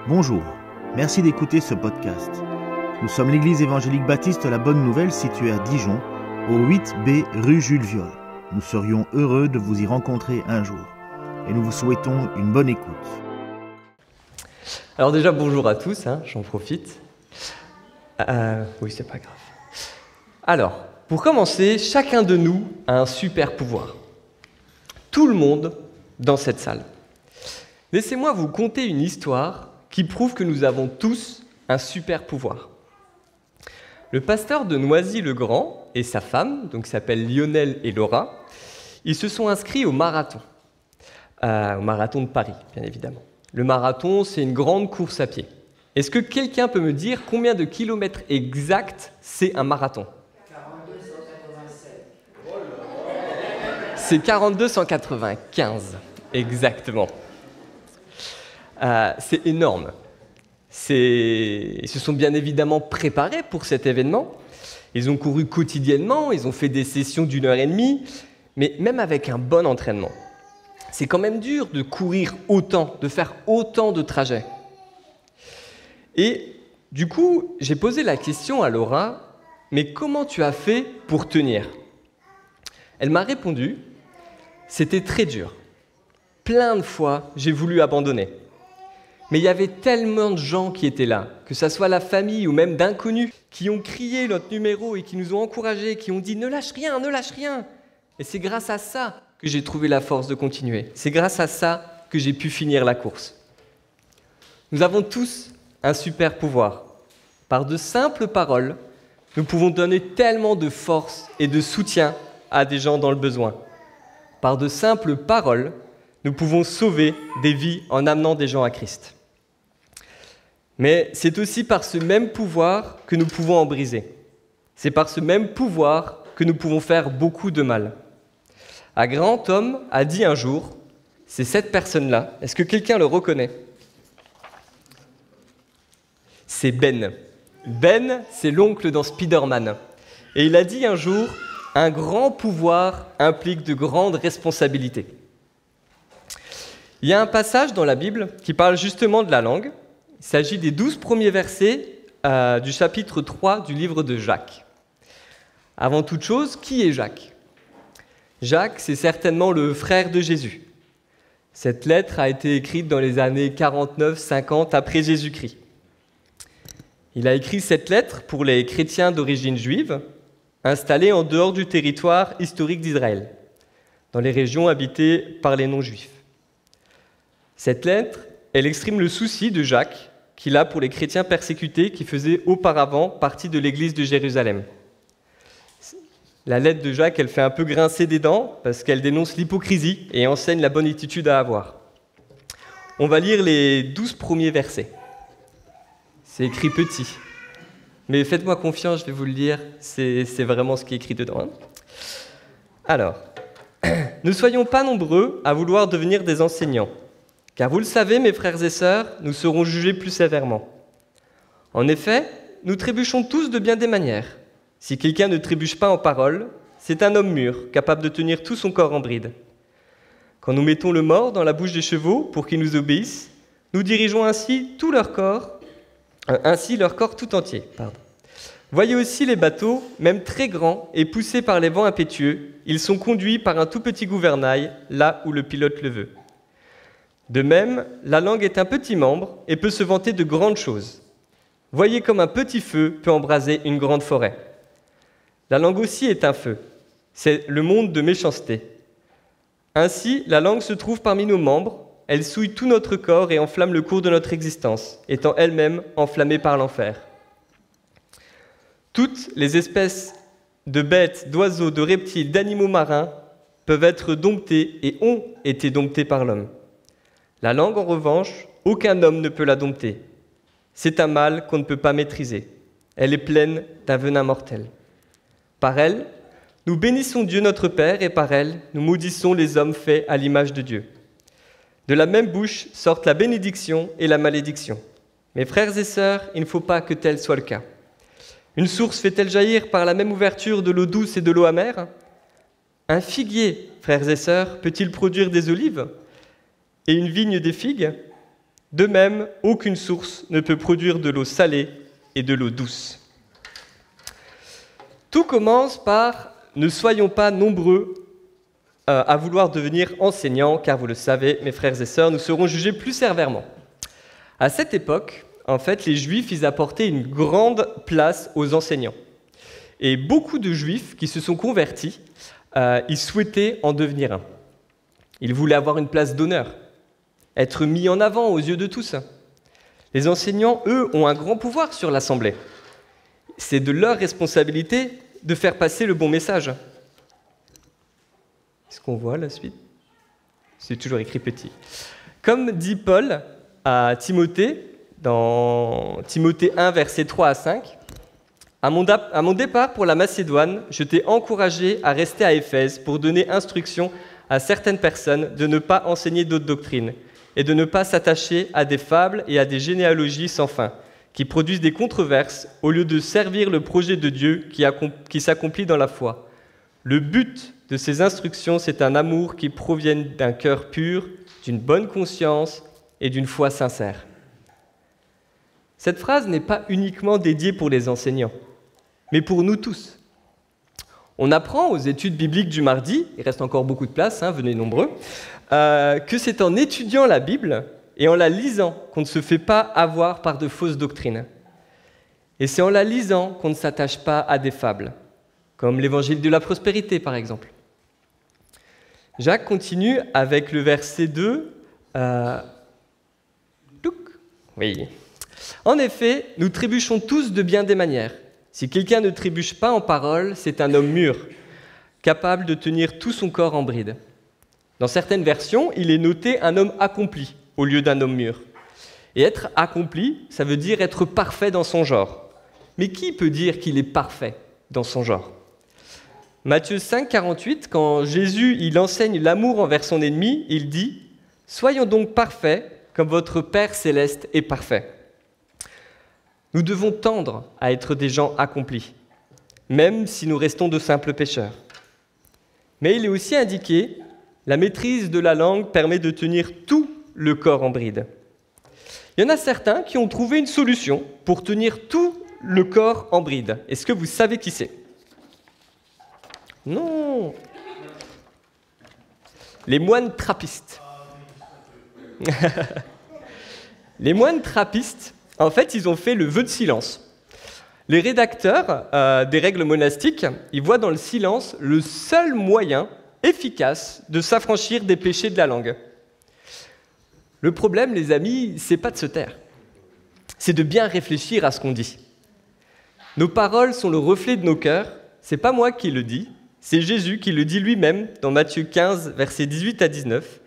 Bonjour, merci d'écouter ce podcast. Nous sommes l'église évangélique baptiste La Bonne Nouvelle située à Dijon, au 8B rue Jules Viol. Nous serions heureux de vous y rencontrer un jour et nous vous souhaitons une bonne écoute. Alors déjà, bonjour à tous, j'en profite. Oui, c'est pas grave. Alors, pour commencer, chacun de nous a un super pouvoir. Tout le monde dans cette salle. Laissez-moi vous conter une histoire qui prouve que nous avons tous un super pouvoir. Le pasteur de Noisy-le-Grand et sa femme, donc s'appellent Lionel et Laura, ils se sont inscrits au marathon de Paris, bien évidemment. Le marathon, c'est une grande course à pied. Est-ce que quelqu'un peut me dire combien de kilomètres exacts c'est un marathon ? 42,187. C'est 42,195, exactement. C'est énorme. Ils se sont bien évidemment préparés pour cet événement. Ils ont couru quotidiennement, ils ont fait des sessions d'1h30, mais même avec un bon entraînement. C'est quand même dur de courir autant, de faire autant de trajets. Et du coup, j'ai posé la question à Laura, mais comment tu as fait pour tenir ? Elle m'a répondu, c'était très dur. Plein de fois, j'ai voulu abandonner. Mais il y avait tellement de gens qui étaient là, que ce soit la famille ou même d'inconnus, qui ont crié notre numéro et qui nous ont encouragés, qui ont dit « Ne lâche rien, ne lâche rien !» Et c'est grâce à ça que j'ai trouvé la force de continuer. C'est grâce à ça que j'ai pu finir la course. Nous avons tous un super pouvoir. Par de simples paroles, nous pouvons donner tellement de force et de soutien à des gens dans le besoin. Par de simples paroles, nous pouvons sauver des vies en amenant des gens à Christ. Mais c'est aussi par ce même pouvoir que nous pouvons en briser. C'est par ce même pouvoir que nous pouvons faire beaucoup de mal. Un grand homme a dit un jour, c'est cette personne-là, est-ce que quelqu'un le reconnaît ? C'est Ben. Ben, c'est l'oncle dans Spider-Man. Et il a dit un jour, un grand pouvoir implique de grandes responsabilités. Il y a un passage dans la Bible qui parle justement de la langue. Il s'agit des 12 premiers versets du chapitre 3 du livre de Jacques. Avant toute chose, qui est Jacques ? Jacques, c'est certainement le frère de Jésus. Cette lettre a été écrite dans les années 49-50 après Jésus-Christ. Il a écrit cette lettre pour les chrétiens d'origine juive, installés en dehors du territoire historique d'Israël, dans les régions habitées par les non-juifs. Cette lettre, elle exprime le souci de Jacques qu'il a pour les chrétiens persécutés qui faisaient auparavant partie de l'église de Jérusalem. La lettre de Jacques, elle fait un peu grincer des dents parce qu'elle dénonce l'hypocrisie et enseigne la bonne attitude à avoir. On va lire les 12 premiers versets. C'est écrit petit. Mais faites-moi confiance, je vais vous le lire, c'est vraiment ce qui est écrit dedans. Alors, ne soyons pas nombreux à vouloir devenir des enseignants. Car vous le savez, mes frères et sœurs, nous serons jugés plus sévèrement. En effet, nous trébuchons tous de bien des manières. Si quelqu'un ne trébuche pas en parole, c'est un homme mûr, capable de tenir tout son corps en bride. Quand nous mettons le mors dans la bouche des chevaux pour qu'ils nous obéissent, nous dirigeons ainsi leur corps tout entier. Voyez aussi les bateaux, même très grands et poussés par les vents impétueux, ils sont conduits par un tout petit gouvernail, là où le pilote le veut. De même, la langue est un petit membre et peut se vanter de grandes choses. Voyez comme un petit feu peut embraser une grande forêt. La langue aussi est un feu. C'est le monde de méchanceté. Ainsi, la langue se trouve parmi nos membres, elle souille tout notre corps et enflamme le cours de notre existence, étant elle-même enflammée par l'enfer. Toutes les espèces de bêtes, d'oiseaux, de reptiles, d'animaux marins peuvent être domptées et ont été domptées par l'homme. La langue, en revanche, aucun homme ne peut la dompter. C'est un mal qu'on ne peut pas maîtriser. Elle est pleine d'un venin mortel. Par elle, nous bénissons Dieu notre Père et par elle, nous maudissons les hommes faits à l'image de Dieu. De la même bouche sortent la bénédiction et la malédiction. Mes frères et sœurs, il ne faut pas que tel soit le cas. Une source fait-elle jaillir par la même ouverture de l'eau douce et de l'eau amère ? Un figuier, frères et sœurs, peut-il produire des olives ? Et une vigne des figues ? De même, aucune source ne peut produire de l'eau salée et de l'eau douce. Tout commence par « Ne soyons pas nombreux à vouloir devenir enseignants, car vous le savez, mes frères et sœurs, nous serons jugés plus sévèrement. » À cette époque, en fait, les Juifs, ils apportaient une grande place aux enseignants. Et beaucoup de Juifs qui se sont convertis, ils souhaitaient en devenir un. Ils voulaient avoir une place d'honneur, être mis en avant aux yeux de tous. Les enseignants, eux, ont un grand pouvoir sur l'Assemblée. C'est de leur responsabilité de faire passer le bon message. Est-ce qu'on voit la suite? C'est toujours écrit petit. Comme dit Paul à Timothée, dans Timothée 1, versets 3 à 5, à mon départ pour la Macédoine, je t'ai encouragé à rester à Éphèse pour donner instruction à certaines personnes de ne pas enseigner d'autres doctrines et de ne pas s'attacher à des fables et à des généalogies sans fin, qui produisent des controverses au lieu de servir le projet de Dieu qui s'accomplit dans la foi. Le but de ces instructions, c'est un amour qui provienne d'un cœur pur, d'une bonne conscience et d'une foi sincère. Cette phrase n'est pas uniquement dédiée pour les enseignants, mais pour nous tous. On apprend aux études bibliques du mardi, il reste encore beaucoup de place, venez nombreux, que c'est en étudiant la Bible et en la lisant qu'on ne se fait pas avoir par de fausses doctrines. Et c'est en la lisant qu'on ne s'attache pas à des fables, comme l'évangile de la prospérité par exemple. Jacques continue avec le verset 2. Oui. En effet, nous trébuchons tous de bien des manières. Si quelqu'un ne trébuche pas en parole, c'est un homme mûr, capable de tenir tout son corps en bride. Dans certaines versions, il est noté un homme accompli au lieu d'un homme mûr. Et être accompli, ça veut dire être parfait dans son genre. Mais qui peut dire qu'il est parfait dans son genre? Matthieu 5, 48, quand Jésus il enseigne l'amour envers son ennemi, il dit « Soyons donc parfaits comme votre Père céleste est parfait ». Nous devons tendre à être des gens accomplis, même si nous restons de simples pécheurs. Mais il est aussi indiqué, la maîtrise de la langue permet de tenir tout le corps en bride. Il y en a certains qui ont trouvé une solution pour tenir tout le corps en bride. Est-ce que vous savez qui c'est? Non. Les moines trappistes. Les moines trappistes, en fait, ils ont fait le vœu de silence. Les rédacteurs des règles monastiques, ils voient dans le silence le seul moyen efficace de s'affranchir des péchés de la langue. Le problème, les amis, c'est pas de se taire, c'est de bien réfléchir à ce qu'on dit. Nos paroles sont le reflet de nos cœurs, c'est pas moi qui le dis, c'est Jésus qui le dit lui-même dans Matthieu 15, versets 18 à 19.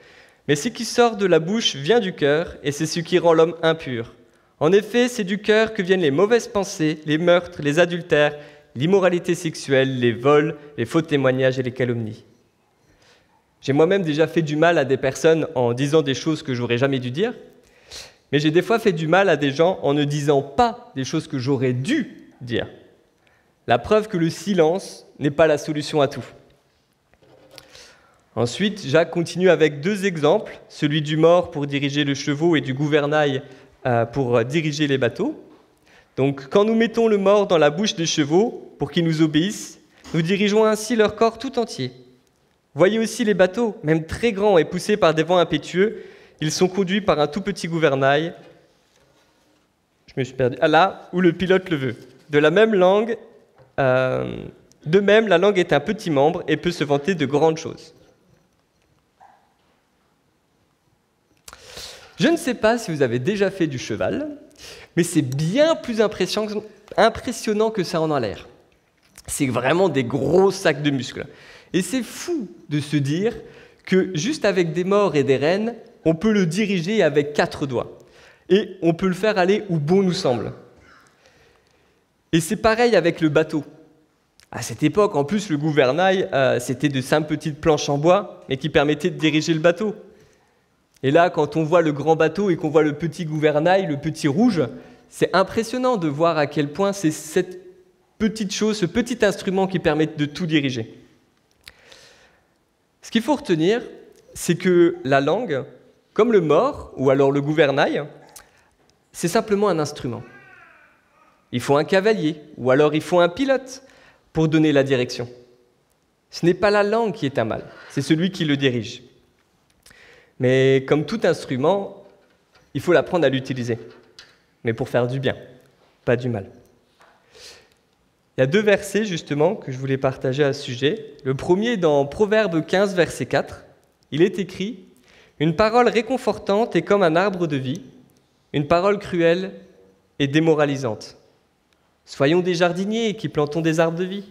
Mais ce qui sort de la bouche vient du cœur, et c'est ce qui rend l'homme impur. En effet, c'est du cœur que viennent les mauvaises pensées, les meurtres, les adultères, l'immoralité sexuelle, les vols, les faux témoignages et les calomnies. J'ai moi-même déjà fait du mal à des personnes en disant des choses que j'aurais jamais dû dire, mais j'ai des fois fait du mal à des gens en ne disant pas des choses que j'aurais dû dire. La preuve que le silence n'est pas la solution à tout. Ensuite, Jacques continue avec 2 exemples, celui du mors pour diriger le cheval et du gouvernail pour diriger les bateaux. Donc, quand nous mettons le mors dans la bouche des chevaux pour qu'ils nous obéissent, nous dirigeons ainsi leur corps tout entier. Voyez aussi les bateaux, même très grands et poussés par des vents impétueux, ils sont conduits par un tout petit gouvernail. Je me suis perdu. Là où le pilote le veut. De même, la langue est un petit membre et peut se vanter de grandes choses. Je ne sais pas si vous avez déjà fait du cheval, mais c'est bien plus impressionnant que ça en a l'air. C'est vraiment des gros sacs de muscles. Et c'est fou de se dire que juste avec des mors et des rênes, on peut le diriger avec 4 doigts. Et on peut le faire aller où bon nous semble. Et c'est pareil avec le bateau. À cette époque, en plus, le gouvernail, c'était de simples petites planches en bois, mais qui permettaient de diriger le bateau. Et là, quand on voit le grand bateau et qu'on voit le petit gouvernail, le petit rouge, c'est impressionnant de voir à quel point c'est cette petite chose, ce petit instrument qui permet de tout diriger. Ce qu'il faut retenir, c'est que la langue, Comme le mors ou alors le gouvernail, c'est simplement un instrument. Il faut un cavalier ou alors il faut un pilote pour donner la direction. Ce n'est pas la langue qui est un mal, c'est celui qui le dirige. Mais comme tout instrument, il faut l'apprendre à l'utiliser, mais pour faire du bien, pas du mal. Il y a 2 versets justement que je voulais partager à ce sujet. Le premier est dans Proverbe 15, verset 4. Il est écrit « Une parole réconfortante est comme un arbre de vie, une parole cruelle est démoralisante. Soyons des jardiniers qui plantons des arbres de vie. »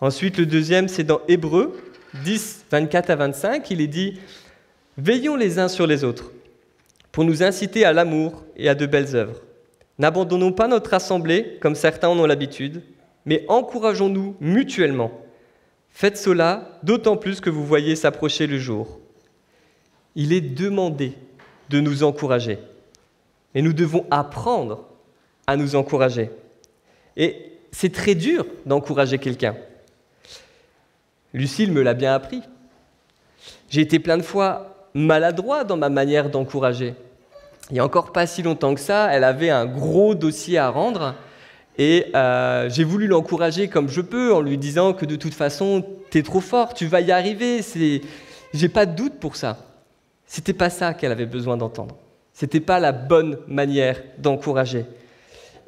Ensuite, le deuxième, c'est dans Hébreux 10, 24 à 25. Il est dit « Veillons les uns sur les autres, pour nous inciter à l'amour et à de belles œuvres. N'abandonnons pas notre assemblée, comme certains en ont l'habitude, mais encourageons-nous mutuellement. Faites cela, d'autant plus que vous voyez s'approcher le jour. » Il est demandé de nous encourager, mais nous devons apprendre à nous encourager. Et c'est très dur d'encourager quelqu'un. Lucille me l'a bien appris. J'ai été plein de fois maladroit dans ma manière d'encourager. Il n'y a encore pas si longtemps que ça, elle avait un gros dossier à rendre et j'ai voulu l'encourager comme je peux en lui disant que de toute façon, t'es trop fort, tu vas y arriver, j'ai pas de doute pour ça. C'était pas ça qu'elle avait besoin d'entendre. C'était pas la bonne manière d'encourager.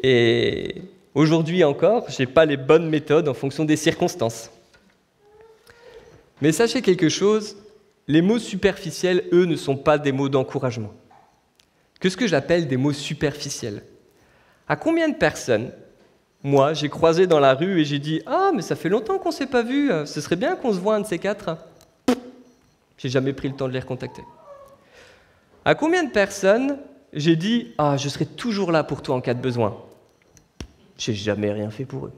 Et aujourd'hui encore, j'ai pas les bonnes méthodes en fonction des circonstances. Mais sachez quelque chose, les mots superficiels, eux, ne sont pas des mots d'encouragement. Qu'est-ce que j'appelle des mots superficiels? À combien de personnes, moi, j'ai croisé dans la rue et j'ai dit « Ah, mais ça fait longtemps qu'on ne s'est pas vu, ce serait bien qu'on se voit un de ces 4 ?» J'ai jamais pris le temps de les recontacter. À combien de personnes j'ai dit « Ah, je serai toujours là pour toi en cas de besoin ?» J'ai jamais rien fait pour eux.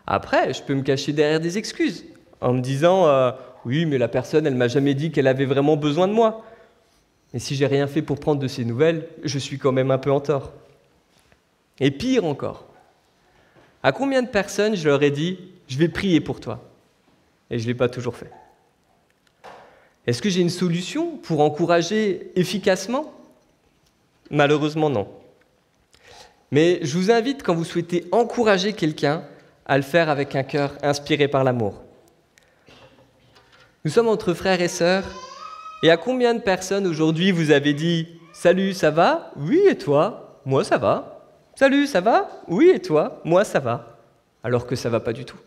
Après, je peux me cacher derrière des excuses en me disant « Oui, mais la personne, elle m'a jamais dit qu'elle avait vraiment besoin de moi. » Mais si j'ai rien fait pour prendre de ses nouvelles, je suis quand même un peu en tort. Et pire encore, à combien de personnes je leur ai dit « Je vais prier pour toi » et je ne l'ai pas toujours fait. Est-ce que j'ai une solution pour encourager efficacement? Malheureusement, non. Mais je vous invite, quand vous souhaitez encourager quelqu'un, à le faire avec un cœur inspiré par l'amour. Nous sommes entre frères et sœurs, et à combien de personnes aujourd'hui vous avez dit « Salut, ça va? Oui, et toi? Moi, ça va. Salut, ça va? Oui, et toi? Moi, ça va. » Alors que ça ne va pas du tout.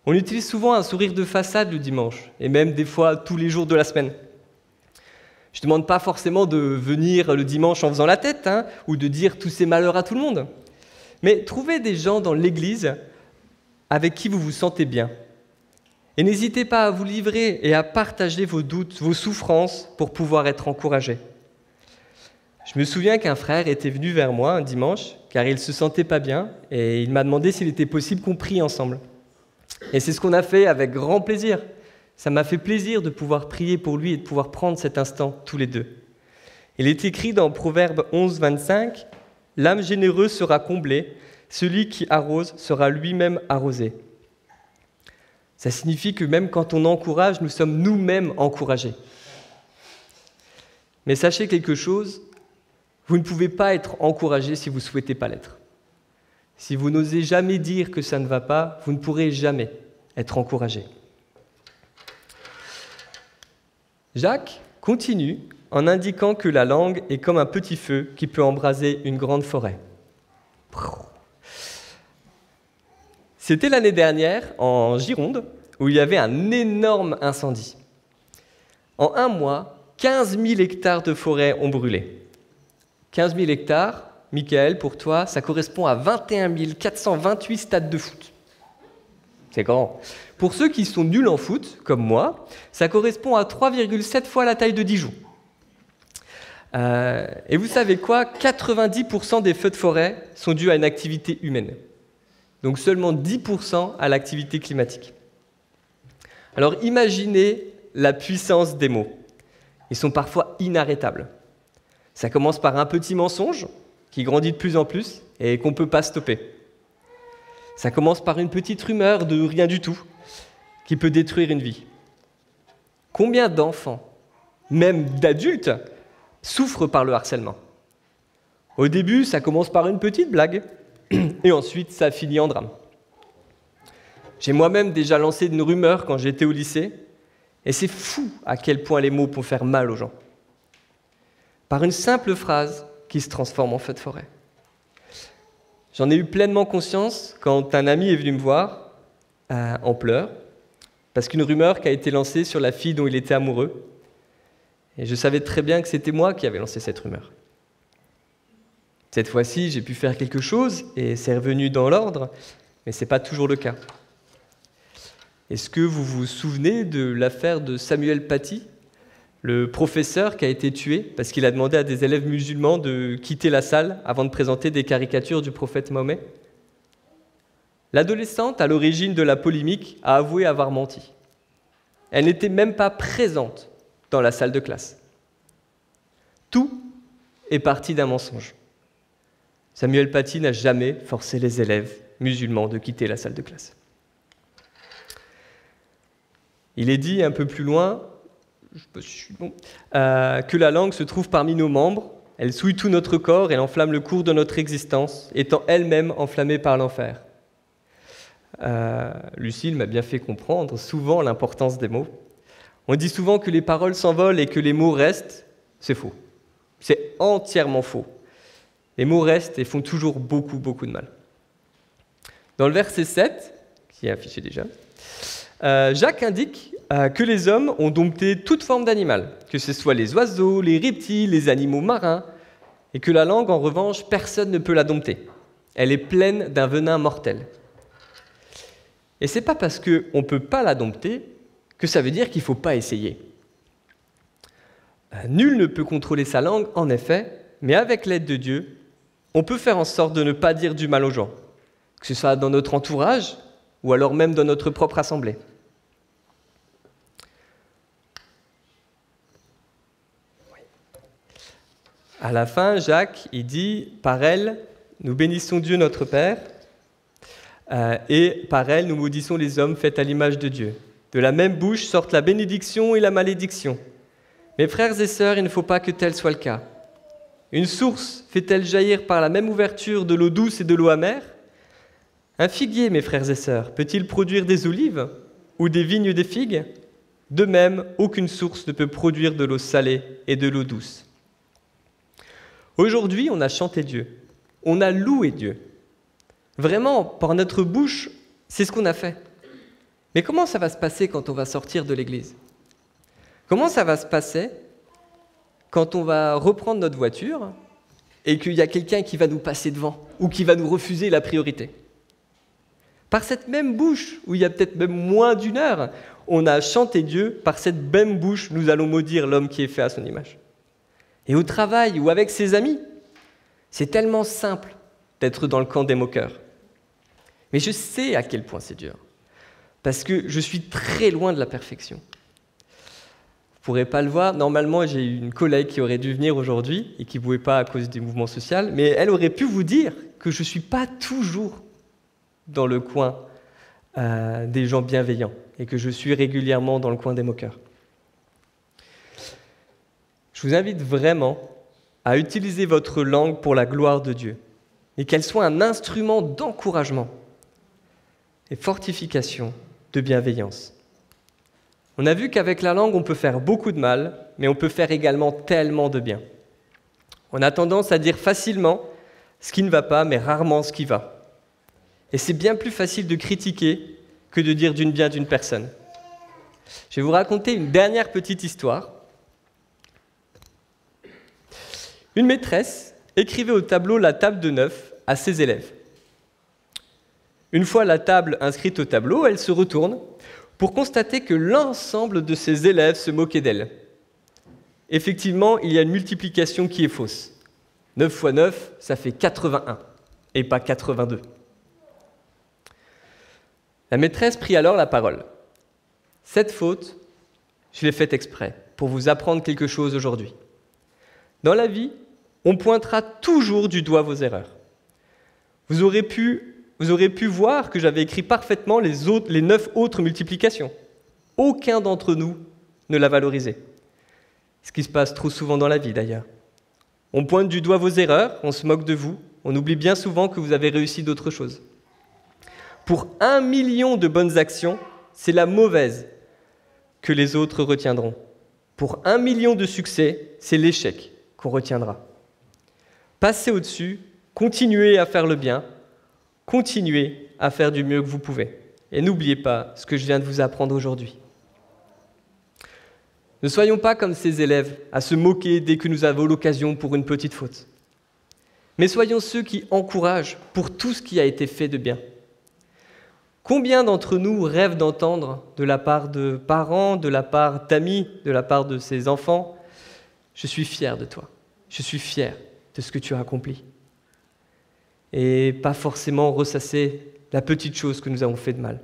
On utilise souvent un sourire de façade le dimanche, et même des fois tous les jours de la semaine. Je ne demande pas forcément de venir le dimanche en faisant la tête, ou de dire tous ces malheurs à tout le monde. Mais trouvez des gens dans l'église avec qui vous vous sentez bien. Et n'hésitez pas à vous livrer et à partager vos doutes, vos souffrances pour pouvoir être encouragé. Je me souviens qu'un frère était venu vers moi un dimanche, car il ne se sentait pas bien, et il m'a demandé s'il était possible qu'on prie ensemble. Et c'est ce qu'on a fait avec grand plaisir. Ça m'a fait plaisir de pouvoir prier pour lui et de pouvoir prendre cet instant tous les deux. Il est écrit dans Proverbe 11, 25, « L'âme généreuse sera comblée, celui qui arrose sera lui-même arrosé. » Ça signifie que même quand on encourage, nous sommes nous-mêmes encouragés. Mais sachez quelque chose, vous ne pouvez pas être encouragé si vous ne souhaitez pas l'être. Si vous n'osez jamais dire que ça ne va pas, vous ne pourrez jamais être encouragé. Jacques continue en indiquant que la langue est comme un petit feu qui peut embraser une grande forêt. C'était l'année dernière, en Gironde, où il y avait un énorme incendie. En un mois, 15 000 hectares de forêt ont brûlé. 15 000 hectares, Michael, pour toi, ça correspond à 21 428 stades de foot. C'est grand. Pour ceux qui sont nuls en foot, comme moi, ça correspond à 3,7 fois la taille de Dijon. Et vous savez quoi? 90% des feux de forêt sont dus à une activité humaine. Donc seulement 10% à l'activité climatique. Alors imaginez la puissance des mots. Ils sont parfois inarrêtables. Ça commence par un petit mensonge qui grandit de plus en plus et qu'on ne peut pas stopper. Ça commence par une petite rumeur de rien du tout qui peut détruire une vie. Combien d'enfants même d'adultes, souffrent par le harcèlement. Au début, ça commence par une petite blague, et ensuite, ça finit en drame. J'ai moi-même déjà lancé une rumeur quand j'étais au lycée, et c'est fou à quel point les mots peuvent faire mal aux gens. Par une simple phrase qui se transforme en feu de forêt. J'en ai eu pleinement conscience quand un ami est venu me voir en pleurs, parce qu'une rumeur qui a été lancée sur la fille dont il était amoureux, et je savais très bien que c'était moi qui avais lancé cette rumeur. Cette fois-ci, j'ai pu faire quelque chose, et c'est revenu dans l'ordre, mais ce n'est pas toujours le cas. Est-ce que vous vous souvenez de l'affaire de Samuel Paty, le professeur qui a été tué parce qu'il a demandé à des élèves musulmans de quitter la salle avant de présenter des caricatures du prophète Mahomet? L'adolescente, à l'origine de la polémique, a avoué avoir menti. Elle n'était même pas présente dans la salle de classe. Tout est parti d'un mensonge. Samuel Paty n'a jamais forcé les élèves musulmans de quitter la salle de classe. Il est dit un peu plus loin que la langue se trouve parmi nos membres, elle souille tout notre corps, elle enflamme le cours de notre existence, étant elle-même enflammée par l'enfer. Lucille m'a bien fait comprendre souvent l'importance des mots. On dit souvent que les paroles s'envolent et que les mots restent. C'est faux. C'est entièrement faux. Les mots restent et font toujours beaucoup, beaucoup de mal. Dans le verset 7, qui est affiché déjà, Jacques indique que les hommes ont dompté toute forme d'animal, que ce soit les oiseaux, les reptiles, les animaux marins, et que la langue, en revanche, personne ne peut la dompter. Elle est pleine d'un venin mortel. Et ce n'est pas parce qu'on ne peut pas la dompter que ça veut dire qu'il ne faut pas essayer. Nul ne peut contrôler sa langue, en effet, mais avec l'aide de Dieu, on peut faire en sorte de ne pas dire du mal aux gens, que ce soit dans notre entourage ou alors même dans notre propre assemblée. À la fin, Jacques, il dit « Par elle, nous bénissons Dieu notre Père, et par elle, nous maudissons les hommes faits à l'image de Dieu. De la même bouche sortent la bénédiction et la malédiction. Mes frères et sœurs, il ne faut pas que tel soit le cas. Une source fait-elle jaillir par la même ouverture de l'eau douce et de l'eau amère? Un figuier, mes frères et sœurs, peut-il produire des olives ou des vignes des figues? De même, aucune source ne peut produire de l'eau salée et de l'eau douce. » Aujourd'hui, on a chanté Dieu, on a loué Dieu. Vraiment, par notre bouche, c'est ce qu'on a fait. Mais comment ça va se passer quand on va sortir de l'église? Comment ça va se passer quand on va reprendre notre voiture et qu'il y a quelqu'un qui va nous passer devant ou qui va nous refuser la priorité? Par cette même bouche, où il y a peut-être même moins d'une heure, on a chanté Dieu, par cette même bouche, nous allons maudire l'homme qui est fait à son image. Et au travail ou avec ses amis, c'est tellement simple d'être dans le camp des moqueurs. Mais je sais à quel point c'est dur, parce que je suis très loin de la perfection. Vous ne pourrez pas le voir, normalement j'ai une collègue qui aurait dû venir aujourd'hui et qui ne pouvait pas à cause du mouvement social, mais elle aurait pu vous dire que je ne suis pas toujours dans le coin des gens bienveillants et que je suis régulièrement dans le coin des moqueurs. Je vous invite vraiment à utiliser votre langue pour la gloire de Dieu et qu'elle soit un instrument d'encouragement et fortification de bienveillance. On a vu qu'avec la langue, on peut faire beaucoup de mal, mais on peut faire également tellement de bien. On a tendance à dire facilement ce qui ne va pas, mais rarement ce qui va. Et c'est bien plus facile de critiquer que de dire du bien d'une personne. Je vais vous raconter une dernière petite histoire. Une maîtresse écrivait au tableau la table de 9 à ses élèves. Une fois la table inscrite au tableau, elle se retourne pour constater que l'ensemble de ses élèves se moquaient d'elle. Effectivement, il y a une multiplication qui est fausse. 9 fois 9, ça fait 81, et pas 82. La maîtresse prit alors la parole. « Cette faute, je l'ai faite exprès, pour vous apprendre quelque chose aujourd'hui. Dans la vie, on pointera toujours du doigt vos erreurs. Vous aurez pu voir que j'avais écrit parfaitement les 9 autres multiplications. Aucun d'entre nous ne l'a valorisé. Ce qui se passe trop souvent dans la vie d'ailleurs. On pointe du doigt vos erreurs, on se moque de vous, on oublie bien souvent que vous avez réussi d'autres choses. Pour 1 million de bonnes actions, c'est la mauvaise que les autres retiendront. Pour 1 million de succès, c'est l'échec qu'on retiendra. Passez au-dessus, continuez à faire le bien, continuez à faire du mieux que vous pouvez. Et n'oubliez pas ce que je viens de vous apprendre aujourd'hui. Ne soyons pas comme ces élèves, à se moquer dès que nous avons l'occasion pour une petite faute. Mais soyons ceux qui encouragent pour tout ce qui a été fait de bien. Combien d'entre nous rêvent d'entendre de la part de parents, de la part d'amis, de la part de ses enfants « Je suis fier de toi, je suis fier de ce que tu as accompli ». Et pas forcément ressasser la petite chose que nous avons fait de mal.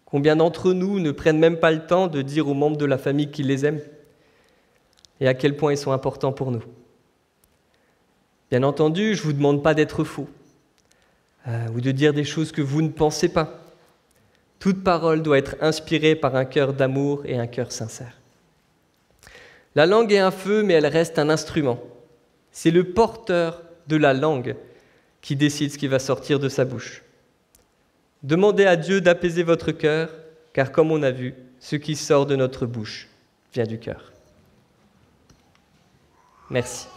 Combien d'entre nous ne prennent même pas le temps de dire aux membres de la famille qu'ils les aiment et à quel point ils sont importants pour nous. Bien entendu, je ne vous demande pas d'être faux ou de dire des choses que vous ne pensez pas. Toute parole doit être inspirée par un cœur d'amour et un cœur sincère. La langue est un feu, mais elle reste un instrument. C'est le porteur de la langue qui décide ce qui va sortir de sa bouche. Demandez à Dieu d'apaiser votre cœur, car comme on a vu, ce qui sort de notre bouche vient du cœur. Merci.